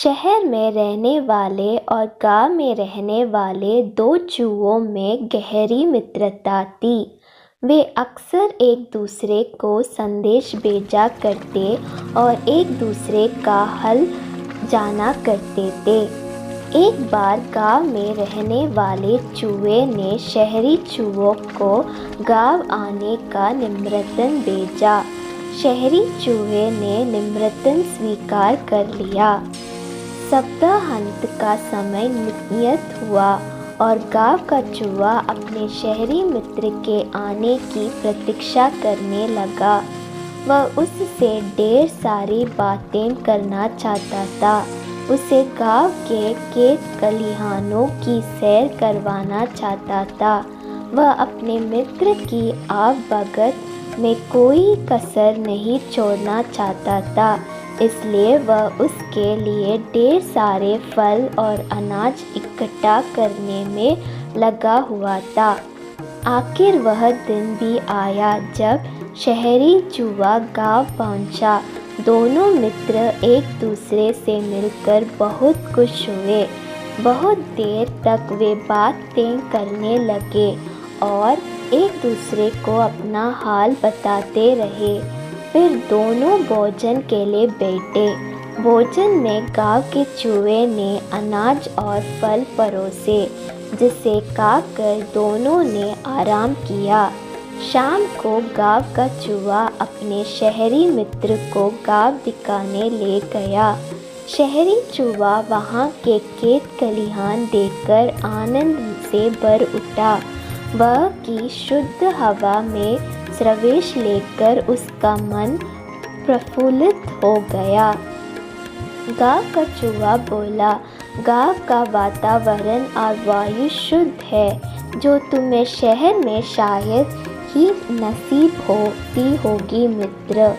शहर में रहने वाले और गांव में रहने वाले दो चूहों में गहरी मित्रता थी। वे अक्सर एक दूसरे को संदेश भेजा करते और एक दूसरे का हाल जाना करते थे। एक बार गांव में रहने वाले चूहे ने शहरी चूहों को गांव आने का निमंत्रण भेजा। शहरी चूहे ने निमंत्रण स्वीकार कर लिया। सप्ताहांत का समय नियत हुआ और गांव का चूहा अपने शहरी मित्र के आने की प्रतीक्षा करने लगा। वह उससे ढेर सारी बातें करना चाहता था। उसे गांव के खेत खलिहानों की सैर करवाना चाहता था। वह अपने मित्र की आवभगत में कोई कसर नहीं छोड़ना चाहता था, इसलिए वह उसके लिए ढेर सारे फल और अनाज इकट्ठा करने में लगा हुआ था। आखिर वह दिन भी आया जब शहरी चूहा गांव पहुंचा। दोनों मित्र एक दूसरे से मिलकर बहुत खुश हुए। बहुत देर तक वे बातें करने लगे और एक दूसरे को अपना हाल बताते रहे। फिर दोनों भोजन के लिए बैठे। भोजन में गांव के चूहे ने अनाज और फल परोसे, जिसे खाकर दोनों ने आराम किया। शाम को गांव का चूहा अपने शहरी मित्र को गांव दिखाने ले गया। शहरी चूहा वहां के खेत खलिहान देखकर आनंद से भर उठा। वह की शुद्ध हवा में प्रवेश लेकर उसका मन प्रफुल्लित हो गया। गांव का चूहा बोला, गांव का वातावरण और वायु शुद्ध है, जो तुम्हें शहर में शायद ही नसीब होती होगी मित्र।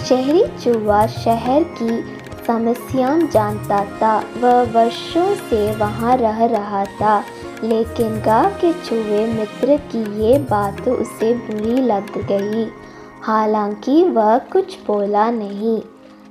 शहरी चूहा शहर की समस्याएं जानता था। वह वर्षों से वहां रह रहा था, लेकिन गांव के चूहे मित्र की ये बात उसे बुरी लग गई। हालांकि वह कुछ बोला नहीं।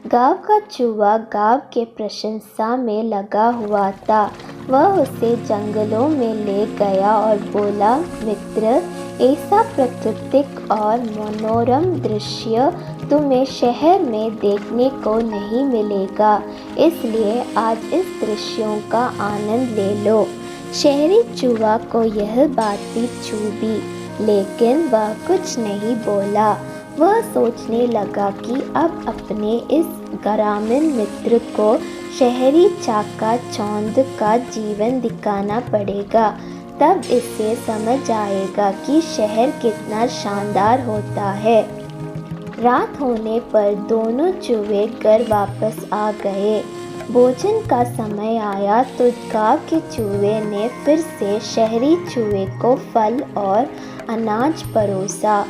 गांव का चूहा गांव के प्रशंसा में लगा हुआ था। वह उसे जंगलों में ले गया और बोला, मित्र, ऐसा प्राकृतिक और मनोरम दृश्य तुम्हें शहर में देखने को नहीं मिलेगा, इसलिए आज इस दृश्यों का आनंद ले लो। शहरी चूहा को यह बात भी चुभी, लेकिन वह कुछ नहीं बोला। वह सोचने लगा कि अब अपने इस ग्रामीण मित्र को शहरी चकाचौंध का जीवन दिखाना पड़ेगा। तब इससे समझ आएगा कि शहर कितना शानदार होता है। रात होने पर दोनों चूहे घर वापस आ गए। भोजन का समय आया तो गांव के चूहे ने फिर से शहरी चूहे को फल और अनाज परोसा।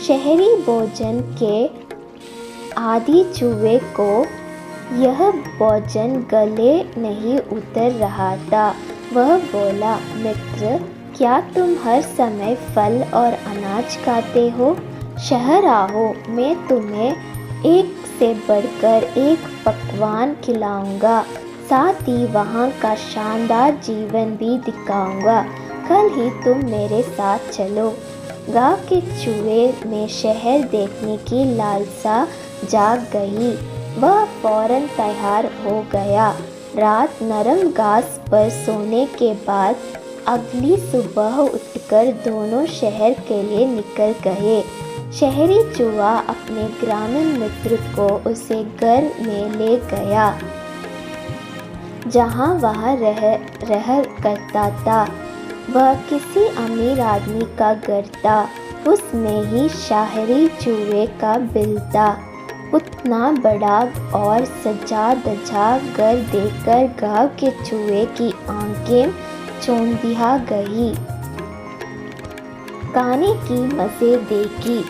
शहरी भोजन के आदि चूहे को यह भोजन गले नहीं उतर रहा था। वह बोला, मित्र, क्या तुम हर समय फल और अनाज खाते हो? शहर आओ, मैं तुम्हें एक से बढ़कर एक पकवान खिलाऊंगा, साथ ही वहाँ का शानदार जीवन भी दिखाऊंगा। कल ही तुम मेरे साथ चलो। गांव के चूहे में शहर देखने की लालसा जाग गई। वह फौरन तैयार हो गया। रात नरम घास पर सोने के बाद अगली सुबह उठकर दोनों शहर के लिए निकल गए। शहरी चूहा अपने ग्रामीण मित्र को उसे घर में ले गया, जहां वह रह करता था। वह किसी अमीर आदमी का घर था। उसमें ही शहरी चूहे का बिल था। उतना बड़ा और सजा धजा घर देखकर गांव के चूहे की आंखें चौंधिया गई। खाने की मज़े देखी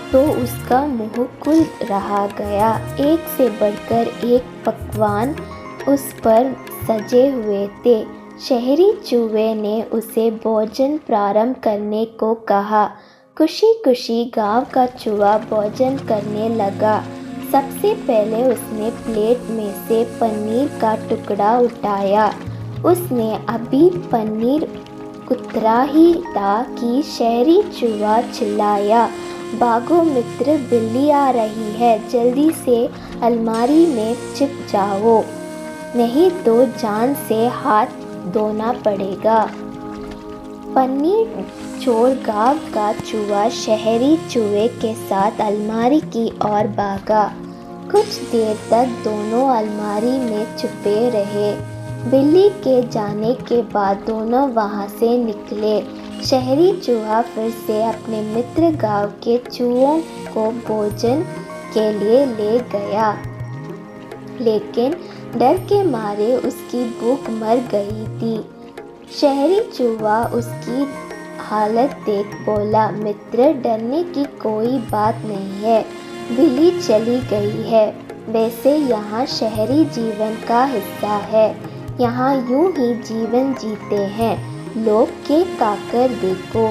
तो उसका मुंह खुल रहा गया। एक से बढ़कर एक पकवान उस पर सजे हुए थे। शहरी चूहे ने उसे भोजन प्रारंभ करने को कहा। खुशी खुशी गांव का चूहा भोजन करने लगा। सबसे पहले उसने प्लेट में से पनीर का टुकड़ा उठाया। उसने अभी पनीर कुतरा ही था कि शहरी चूहा चिल्लाया, भागो मित्र, बिल्ली आ रही है, जल्दी से अलमारी में छिप जाओ, नहीं तो जान से हाथ धोना पड़ेगा। पनीर चोर गांव का चूहा शहरी चूहे के साथ अलमारी की ओर भागा। कुछ देर तक दोनों अलमारी में छुपे रहे। बिल्ली के जाने के बाद दोनों वहां से निकले। शहरी चूहा फिर से अपने मित्र गांव के चूहों को भोजन के लिए ले गया, लेकिन डर के मारे उसकी भूख मर गई थी। शहरी चूहा उसकी हालत देख बोला, मित्र, डरने की कोई बात नहीं है, बिल्ली चली गई है। वैसे यहाँ शहरी जीवन का हिस्सा है, यहाँ यूं ही जीवन जीते हैं, लोग केक खाकर देखो।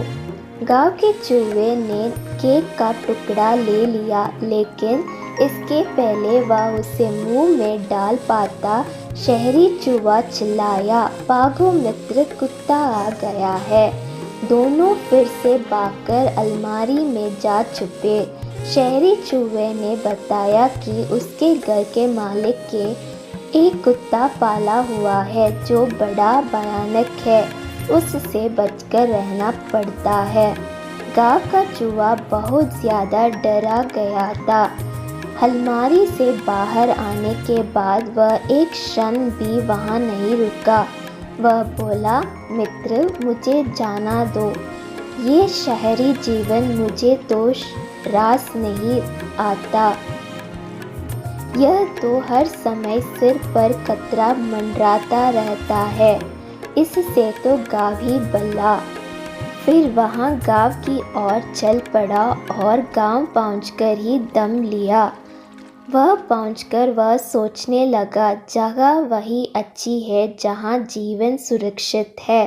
गांव के चूहे ने केक का टुकड़ा ले लिया, लेकिन इसके पहले वह उसे मुंह में डाल पाता, शहरी चूहा चिल्लाया, भागो मित्र, कुत्ता आ गया है। दोनों फिर से भागकर अलमारी में जा छुपे। शहरी चूहे ने बताया कि उसके घर के मालिक के एक कुत्ता पाला हुआ है जो बड़ा भयानक है, उससे बचकर रहना पड़ता है। गांव का चूहा बहुत ज़्यादा डरा गया था। अलमारी से बाहर आने के बाद वह एक क्षण भी वहाँ नहीं रुका। वह बोला, मित्र, मुझे जाना दो, ये शहरी जीवन मुझे तो रास नहीं आता। यह तो हर समय सिर पर खतरा मंडराता रहता है, इससे तो गाँव ही भला। फिर वहाँ गांव की ओर चल पड़ा और गांव पहुंचकर ही दम लिया। पहुंचकर वह सोचने लगा, जगह वही अच्छी है जहाँ जीवन सुरक्षित है।